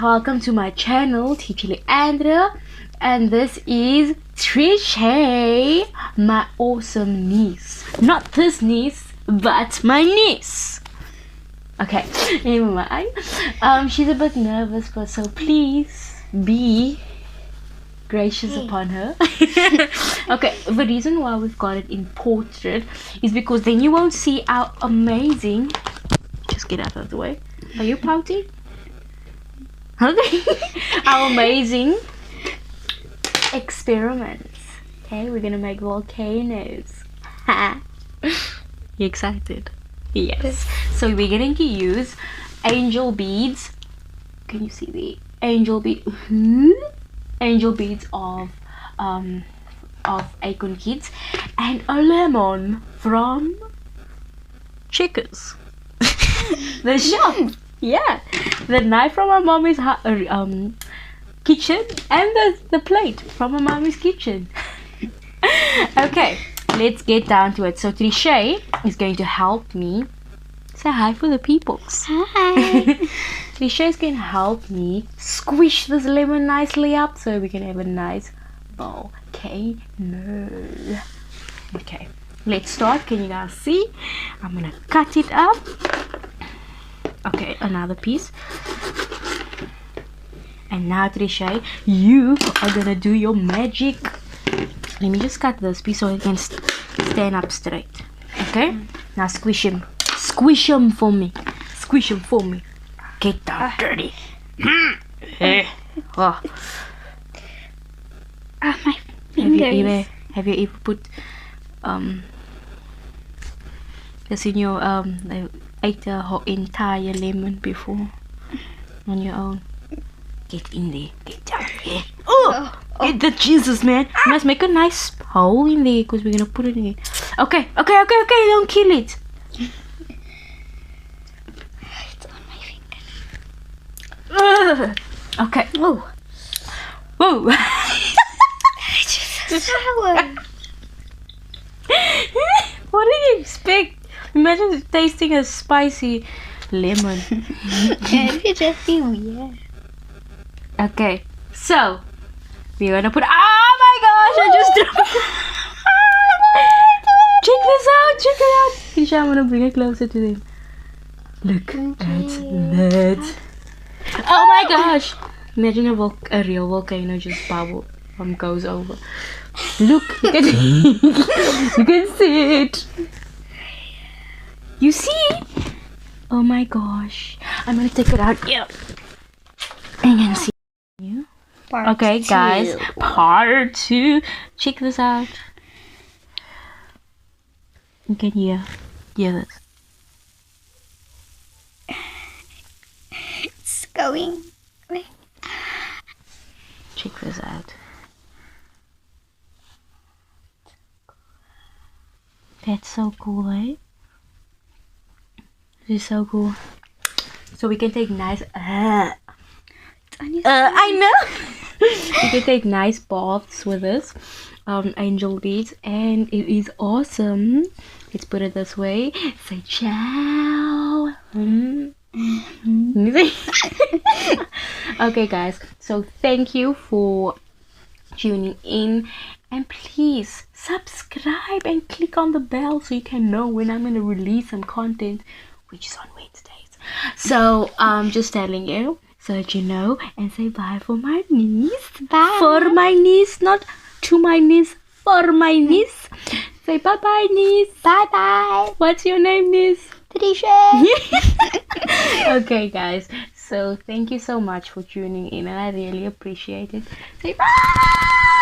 welcome to my channel, Teacher Leandra, and this is Trisha, my awesome niece. Not this niece, but my niece. Okay, never mind. She's a bit nervous, but so please be gracious upon her. Okay, the reason why we've got it in portrait is because then you won't see our amazing. Just get out of the way. Are you pouting? Okay. Our amazing experiments. Okay, we're gonna make volcanoes. You excited? Yes. So we're going to use angel beads. Can you see the angel bead? Angel beads of Acorn Kids, and a lemon from Checkers. The shop. Yeah, the knife from my mommy's kitchen, and the plate from my mommy's kitchen. Okay, let's get down to it. So Trisha is going to help me. Say hi for the peoples. Hi. Trisha is going to help me squish this lemon nicely up so we can have a nice volcano. Okay, let's start. Can you guys see? I'm gonna cut it up. Okay, another piece. And now Trisha, you are gonna do your magic. Let me just cut this piece so it can stand up straight. Okay, now squish him. Squish him for me. Squish him for me. Get down dirty. Oh. My fingers. Have you ever put this in your ate a whole entire lemon before on your own? Get in there. Get down there. Oh, get the Jesus, man. You must make a nice hole in there because we're gonna put it in. Okay. Don't kill it. It's on my finger. Okay. Whoa. Whoa. It's just sour. What did you expect? Imagine tasting a spicy lemon. It's just weird. Okay, so we're gonna put. Oh my gosh! I just check this out. Check it out. Tisha, I'm gonna bring it closer to them. Look at that. Oh my gosh! Imagine a real volcano just goes over. Look at it. You can see it. You see? Oh my gosh! I'm gonna take it out. Yeah. And you can see. Okay, guys, part 2. Check this out. You can hear this. It's going. Check this out. That's so cool, eh? This is so cool. So we can take nice. I know. You can take nice baths with this angel beads, and it is awesome. Let's put it this way. Say ciao. Okay, guys. So thank you for tuning in, and please subscribe and click on the bell so you can know when I'm gonna release some content, which is on Wednesdays. So just telling you. So that you know, and say bye for my niece. Bye. For my niece, not to my niece, for my niece. Say bye bye, niece. Bye bye. What's your name, niece? Trisha. Okay, guys. So thank you so much for tuning in, and I really appreciate it. Say bye.